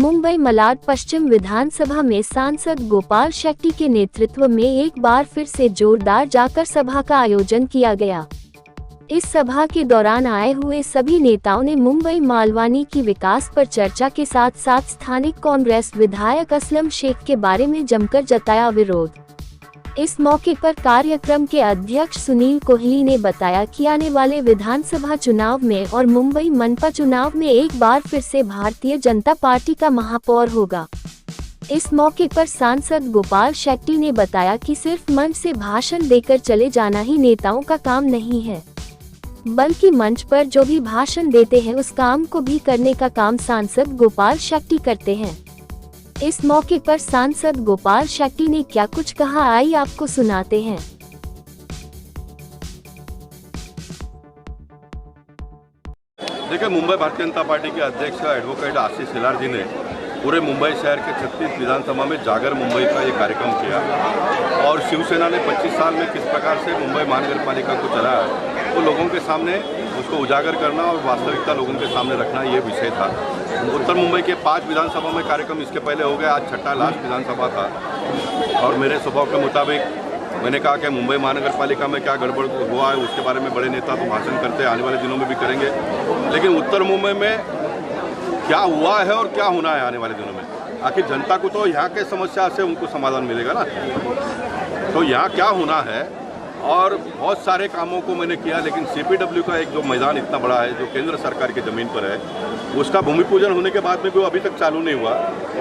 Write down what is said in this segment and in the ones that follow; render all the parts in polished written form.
मुंबई मलाड पश्चिम विधानसभा में सांसद गोपाल शेट्टी के नेतृत्व में एक बार फिर से जोरदार जाकर सभा का आयोजन किया गया। इस सभा के दौरान आए हुए सभी नेताओं ने मुंबई मालवानी की विकास पर चर्चा के साथ साथ स्थानिक कांग्रेस विधायक असलम शेख के बारे में जमकर जताया विरोध। इस मौके पर कार्यक्रम के अध्यक्ष सुनील कोहली ने बताया कि आने वाले विधानसभा चुनाव में और मुंबई मनपा चुनाव में एक बार फिर से भारतीय जनता पार्टी का महापौर होगा। इस मौके पर सांसद गोपाल शेट्टी ने बताया कि सिर्फ मंच से भाषण देकर चले जाना ही नेताओं का काम नहीं है, बल्कि मंच पर जो भी भाषण देते हैं उस काम को भी करने का काम सांसद गोपाल शेट्टी करते हैं। इस मौके पर सांसद गोपाल शेट्टी ने क्या कुछ कहा, आइए आपको सुनाते हैं। देखिए, मुंबई भारतीय जनता पार्टी के अध्यक्ष एडवोकेट आशीष शेलार जी ने पूरे मुंबई शहर के 36 विधानसभा में जागर मुंबई का ये कार्यक्रम किया और शिवसेना ने 25 साल में किस प्रकार से मुंबई महानगर पालिका को चलाया वो लोगों के सामने उसको उजागर करना और वास्तविकता लोगों के सामने रखना ये विषय था। उत्तर मुंबई के 5 विधानसभा में कार्यक्रम इसके पहले हो गया, आज छठा लास्ट विधानसभा था और मेरे स्वभाव के मुताबिक मैंने कहा कि मुंबई महानगर पालिका में क्या गड़बड़ हुआ है उसके बारे में बड़े नेता तो भाषण करते हैं, आने वाले दिनों में भी करेंगे, लेकिन उत्तर मुंबई में क्या हुआ है और क्या होना है आने वाले दिनों में, आखिर जनता को तो यहाँ के समस्या से उनको समाधान मिलेगा ना। तो यहाँ क्या होना है और बहुत सारे कामों को मैंने किया, लेकिन सीपीडब्ल्यू का एक जो मैदान इतना बड़ा है जो केंद्र सरकार की ज़मीन पर है, उसका भूमि पूजन होने के बाद में भी वो अभी तक चालू नहीं हुआ।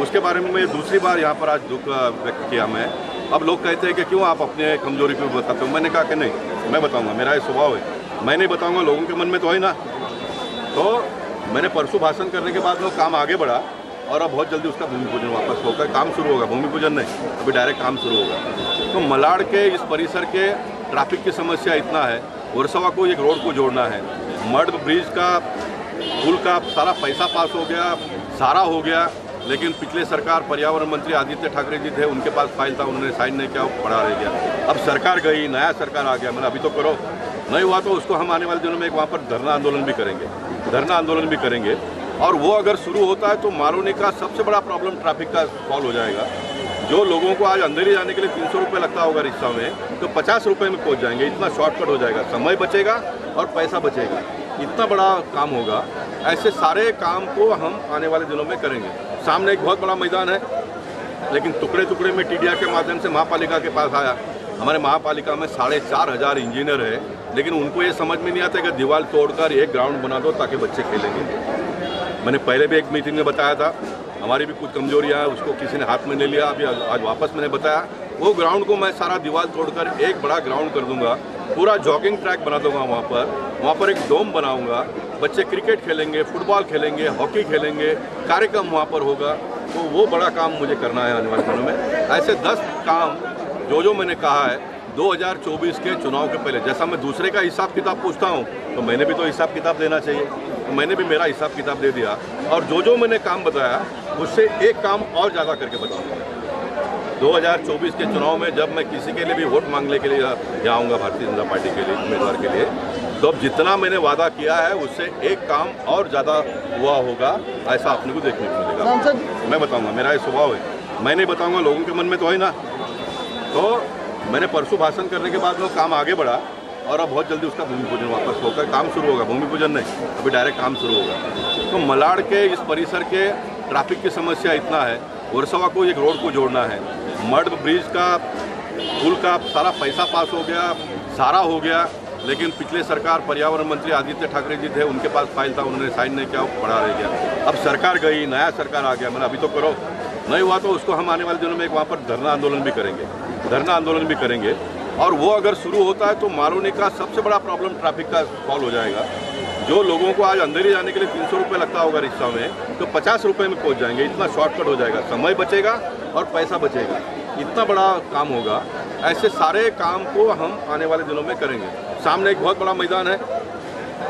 उसके बारे में मैं दूसरी बार यहाँ पर आज दुख व्यक्त किया मैं। अब लोग कहते हैं कि क्यों आप अपने कमजोरी को बताते हो, मैंने कहा कि नहीं, मैं बताऊँगा, मेरा ये स्वभाव है, मैं नहीं बताऊँगा, लोगों के मन में तो है ना। तो मैंने परसों भाषण करने के बाद वो काम आगे बढ़ा और अब बहुत जल्दी उसका भूमि पूजन वापस होकर काम शुरू होगा, भूमि पूजन नहीं, अभी डायरेक्ट काम शुरू होगा। तो मलाड के इस परिसर के ट्रैफिक की समस्या इतना है, वर्सोवा को एक रोड को जोड़ना है, मड ब्रिज का पुल का सारा पैसा पास हो गया, सारा हो गया, लेकिन पिछले सरकार पर्यावरण मंत्री आदित्य ठाकरे जी थे, उनके पास फाइल था, उन्होंने साइन नहीं किया, पड़ा रह गया। अब सरकार गई, नया सरकार आ गया, मैंने अभी तो करो, नहीं हुआ तो उसको हम आने वाले दिनों में एक वहाँ पर धरना आंदोलन भी करेंगे और वो अगर शुरू होता है तो मालूनी का सबसे बड़ा प्रॉब्लम ट्रैफिक का सॉल्व हो जाएगा। जो लोगों को आज अंधेरी जाने के लिए 300 रुपये लगता होगा रिक्शा में, तो 50 रुपये में पहुंच जाएंगे, इतना शॉर्टकट हो जाएगा, समय बचेगा और पैसा बचेगा, इतना बड़ा काम होगा। ऐसे सारे काम को हम आने वाले दिनों में करेंगे। सामने एक बहुत बड़ा मैदान है, लेकिन टुकड़े टुकड़े में टीडीआर के माध्यम से महापालिका के पास आया। हमारे महापालिका में 4500 इंजीनियर है, लेकिन उनको ये समझ में नहीं आता कि दीवार तोड़कर एक ग्राउंड बना दो ताकि बच्चे खेलेंगे। मैंने पहले भी एक मीटिंग में बताया था, हमारी भी कुछ कमजोरियाँ हैं, उसको किसी ने हाथ में ले लिया। अभी आज वापस मैंने बताया, वो ग्राउंड को मैं सारा दीवार तोड़कर एक बड़ा ग्राउंड कर दूंगा, पूरा जॉगिंग ट्रैक बना दूंगा वहाँ पर एक डोम बनाऊंगा, बच्चे क्रिकेट खेलेंगे, फुटबॉल खेलेंगे, हॉकी खेलेंगे, कार्यक्रम वहाँ पर होगा। तो वो बड़ा काम मुझे करना है आने वाले दिनों में। ऐसे 10 काम जो मैंने कहा है 2024 के चुनाव के पहले, जैसा मैं दूसरे का हिसाब किताब पूछता हूँ तो मैंने भी तो हिसाब किताब देना चाहिए, तो मैंने भी मेरा हिसाब किताब दे दिया और जो मैंने काम बताया उससे एक काम और ज़्यादा करके बताऊँगा। 2024 के चुनाव में जब मैं किसी के लिए भी वोट मांगने के लिए आऊँगा भारतीय जनता पार्टी के लिए उम्मीदवार के लिए, तो अब जितना मैंने वादा किया है उससे एक काम और ज़्यादा हुआ होगा, ऐसा अपने को देखने को मिलेगा। मैं बताऊँगा, मेरा ये स्वभाव है, मैं नहीं बताऊँगा, लोगों के मन में तो है ना। तो मैंने परसों भाषण करने के बाद वो काम आगे बढ़ा और अब बहुत जल्दी उसका भूमि पूजन वापस होकर काम शुरू होगा, भूमि पूजन नहीं, अभी डायरेक्ट काम शुरू होगा। तो मलाड के इस परिसर के ट्रैफिक की समस्या इतना है, वर्सोवा को एक रोड को जोड़ना है, मड ब्रिज का पुल का सारा पैसा पास हो गया, सारा हो गया, लेकिन पिछले सरकार पर्यावरण मंत्री आदित्य ठाकरे जी थे, उनके पास फाइल था, उन्होंने साइन नहीं किया, पड़ा रह गया। अब सरकार गई, नया सरकार आ गया, मैंने अभी तो करो, नहीं हुआ तो उसको हम आने वाले दिनों में एक वहाँ पर धरना आंदोलन भी करेंगे और वो अगर शुरू होता है तो मालूनी का सबसे बड़ा प्रॉब्लम ट्रैफिक का सॉल्व हो जाएगा। जो लोगों को आज अंधेरी जाने के लिए 300 रुपये लगता होगा रिक्शा में, तो 50 रुपये में पहुंच जाएंगे, इतना शॉर्टकट हो जाएगा, समय बचेगा और पैसा बचेगा, इतना बड़ा काम होगा। ऐसे सारे काम को हम आने वाले दिनों में करेंगे। सामने एक बहुत बड़ा मैदान है,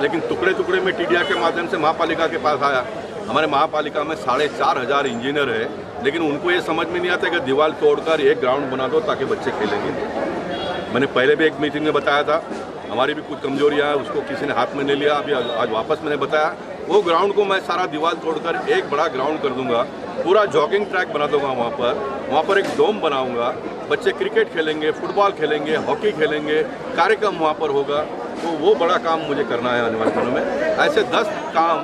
लेकिन टुकड़े टुकड़े में टीडीआर के माध्यम से महापालिका के पास आया। हमारे महापालिका में 4500 इंजीनियर है, लेकिन उनको ये समझ में नहीं आता कि दीवार तोड़कर एक ग्राउंड बना दो ताकि बच्चे खेलेंगे। मैंने पहले भी एक मीटिंग में बताया था, हमारी भी कुछ कमजोरियाँ हैं, उसको किसी ने हाथ में ले लिया। अभी आज वापस मैंने बताया, वो ग्राउंड को मैं सारा दीवार तोड़कर एक बड़ा ग्राउंड कर दूंगा, पूरा जॉगिंग ट्रैक बना दूंगा वहाँ पर एक डोम बनाऊंगा, बच्चे क्रिकेट खेलेंगे, फुटबॉल खेलेंगे, हॉकी खेलेंगे, कार्यक्रम वहाँ पर होगा। तो वो बड़ा काम मुझे करना है आने वाले दिनों में। ऐसे 10 काम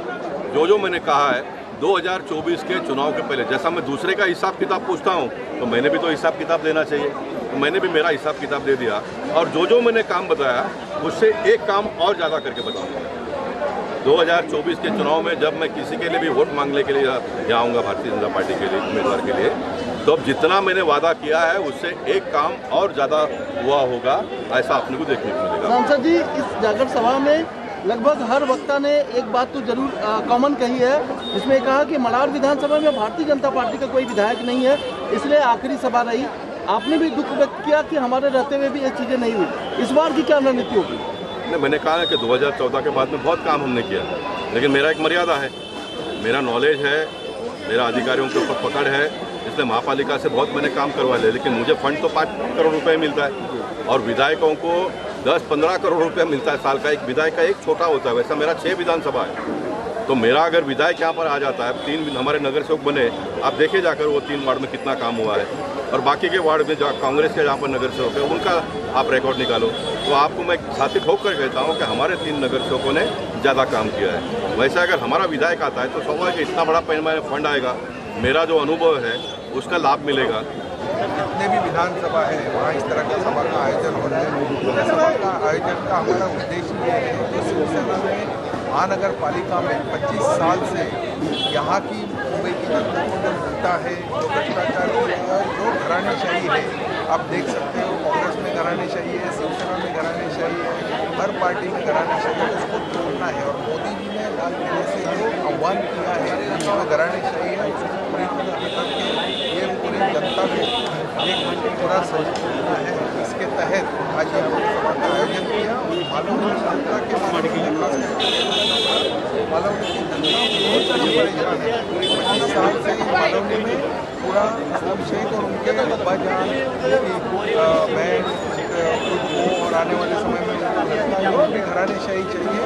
जो मैंने कहा है 2024 के चुनाव के पहले, जैसा मैं दूसरे का हिसाब किताब पूछता हूँ तो मैंने भी तो हिसाब किताब देना चाहिए, तो मैंने भी मेरा हिसाब किताब दे दिया और जो मैंने काम बताया उससे एक काम और ज़्यादा करके बताऊँगा। 2024 के चुनाव में जब मैं किसी के लिए भी वोट मांगने के लिए यहाँ आऊँगा भारतीय जनता पार्टी के लिए उम्मीदवार के लिए, तो अब जितना मैंने वादा किया है उससे एक काम और ज़्यादा हुआ होगा, ऐसा अपने को देखने को मिलेगा। सांसद जी, इस जागर सभा में लगभग हर वक्ता ने एक बात तो जरूर कॉमन कही है, जिसमें कहा कि मलाड विधानसभा में भारतीय जनता पार्टी का कोई विधायक नहीं है, इसलिए आखिरी सभा रही। आपने भी दुख व्यक्त किया कि हमारे रहते हुए भी ये चीज़ें नहीं हुई। इस बार की क्या रणनीति होगी? नहीं, मैंने कहा है कि 2014 के बाद में बहुत काम हमने किया, लेकिन मेरा एक मर्यादा है, मेरा नॉलेज है, मेरा अधिकारियों के ऊपर पकड़ है, इसलिए महापालिका से बहुत मैंने काम करवा लिया, लेकिन मुझे फंड तो 5 करोड़ रुपए मिलता है और विधायकों को 10-15 करोड़ रुपया मिलता है साल का। एक विधायक का एक छोटा होता है, वैसा मेरा 6 विधानसभा है। तो मेरा अगर विधायक यहाँ पर आ जाता है, 3 हमारे नगर सेवक बने, आप देखे जाकर वो 3 वार्ड में कितना काम हुआ है और बाकी के वार्ड में जहाँ कांग्रेस के जहाँ पर नगर सेवक है उनका आप रिकॉर्ड निकालो, तो आपको मैं साथी ठोक कर कहता हूँ कि हमारे 3 नगर सेवकों ने ज़्यादा काम किया है। वैसे अगर हमारा विधायक आता है तो स्वाभाविक है इतना बड़ा पैमाने फंड आएगा, मेरा जो अनुभव है उसका लाभ मिलेगा। जितने भी विधानसभा है वहाँ इस तरह की सभा का आयोजन हो रहा है। सभा का आयोजन का हमारा उद्देश्य ये है कि शिवसेना में महानगर पालिका में 25 साल से यहाँ की मुंबई की जनता को जो मिलता है, जो भ्रष्टाचार है, जो घरानेशाही है, आप देख सकते हो कांग्रेस में घरानेशाही है, शिवसेना में घरानेशाही है, हर पार्टी में घरानेशाही है, उसको तोड़ना है। और मोदी जी ने लाल किले से जो आह्वान किया है जो घरानेशाही है उसको पूरी तरह हटा के ये पूरी जनता को एक पूरा सोचना है। इसके तहत आज ये सभा का आयोजन किया। मालूम है जनता के मालूम की जनता बहुत परेशान है। 25 साल से मालूम में पूरा सोमशेख और उनके अब्बा जान बहन खुद को और आने वाले समय में उनकी घरानेशाही चाहिए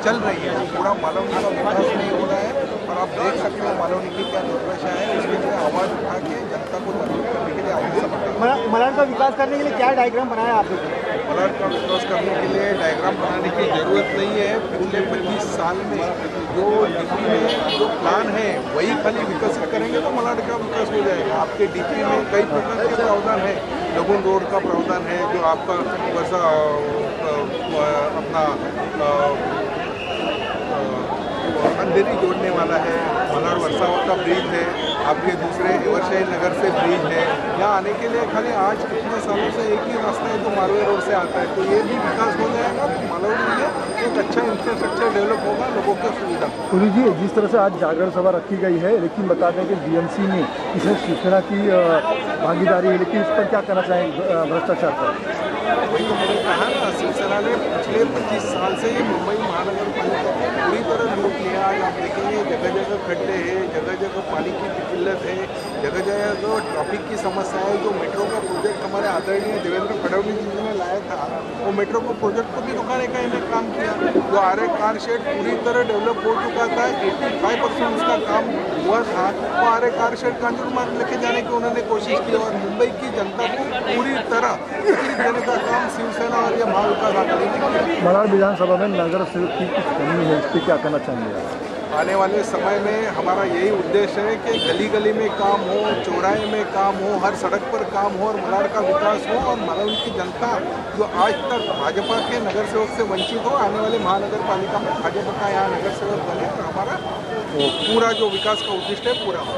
चल रही है। पूरा मालवनी का विकास नहीं हो रहा है और आप देख सकते हो मालवनी की क्या दुर्दशा है। उसके लिए आवाज़ उठा के जनता को जागरूक करने के लिए आगे मलाड का विकास करने के लिए क्या डायग्राम बनाया आपने? मलाड का विकास करने के लिए डायग्राम बनाने की ज़रूरत नहीं है। पिछले 25 साल में जो डीपी में जो प्लान है वही खाली विकसित करेंगे तो मलाड का विकास हो जाएगा। आपके डीपी में कई प्रकार के प्रावधान है, लगुन रोड का प्रावधान है जो आपका वैसा अपना अंधेरी जोड़ने वाला है, मलाड वर्षावत का ब्रिज है, आपके दूसरे एवरशहर नगर से ब्रिज है। यहाँ आने के लिए खाली आज कितने सालों से एक ही रास्ता है जो मारवे रोड से आता है, तो ये भी विकास हो जाएगा। मालवनी में एक अच्छा इंफ्रास्ट्रक्चर डेवलप होगा, लोगों को सुविधा। पुरी जी, जिस तरह से आज जागरण सभा रखी गई है, लेकिन बता दें कि बीएमसी में इसमें शिवसेना की भागीदारी है, लेकिन इस पर क्या कहना चाहेंगे भ्रष्टाचार पर? वही तो मैंने कहा ना, शिवसेना ने पिछले 25 साल से ये मुंबई महानगर पालिका को पूरी तरह लूट लिया। आज आप देखेंगे जगह जगह खड्डे हैं, जगह जगह पानी की किल्लत है, जगह जगह जो ट्रैफिक की समस्या है। जो मेट्रो का प्रोजेक्ट हमारे आदरणीय देवेंद्र फडणवीस जी ने लाया था, वो मेट्रो को प्रोजेक्ट को भी रुकाने का इन्हें काम किया। जो आर्य कार शेड पूरी तरह डेवलप हो चुका था, 85% उसका काम हुआ था, वो आर्य कार शेड कांजूरमार्ग लेके जाने की उन्होंने कोशिश की और मुंबई की जनता को पूरी तरह तकलीफ देने का काम शिवसेना और ये महाविकास आघाड़ी ने किया। मलाड विधानसभा में नगर सेवक की कुछ कमी है, इस पर क्या कहना चाहेंगे? आने वाले समय में हमारा यही उद्देश्य है कि गली गली में काम हो, चौराहे में काम हो, हर सड़क पर काम हो और मलाड का विकास हो और मलाड की जनता जो आज तक भाजपा के नगर सेवक से वंचित हो, आने वाले महानगर पालिका में भाजपा का यहाँ नगर सेवक बने और हमारा पूरा जो विकास का उद्देश्य है पूरा हो।